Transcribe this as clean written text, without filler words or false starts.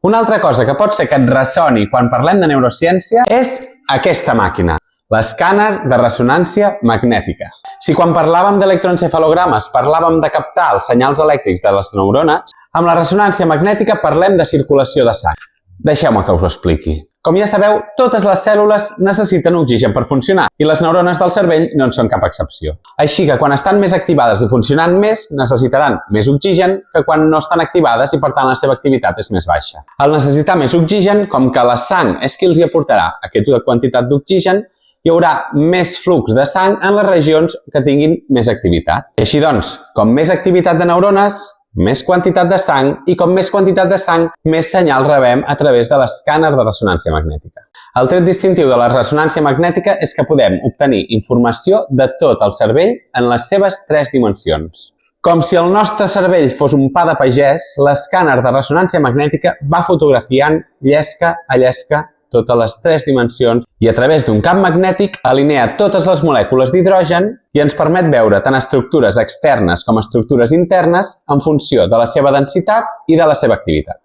Una altra cosa que pot ser que et ressoni quan parlem de neurociència és aquesta màquina, l'escàner de ressonància magnètica. Si quan parlàvem d'electroencefalogrames parlàvem de captar els senyals elèctrics de les neurones, amb la ressonància magnètica parlem de circulació de sang. Deixeu-me que us ho expliqui. Com ja sabeu, totes les cèl·lules necessiten oxigen per funcionar i les neurones del cervell no en són cap excepció. Així que quan estan més activades i funcionant més, necessitaran més oxigen que quan no estan activades i per tant la seva activitat és més baixa. Al necessitar més oxigen, com que la sang és qui els hi aportarà aquesta quantitat d'oxigen, hi haurà més flux de sang en les regions que tinguin més activitat. I així doncs, com més activitat de neurones, més quantitat de sang, i com més quantitat de sang, més senyal rebem a través de l'escàner de ressonància magnètica. El tret distintiu de la ressonància magnètica és que podem obtenir informació de tot el cervell en les seves 3 dimensions. Com si el nostre cervell fos un pa de pagès, l'escàner de ressonància magnètica va fotografiant llesca a llesca totes les 3 dimensions i a través d'un camp magnètic alinea totes les molècules d'hidrogen i ens permet veure tant estructures externes com estructures internes en funció de la seva densitat i de la seva activitat.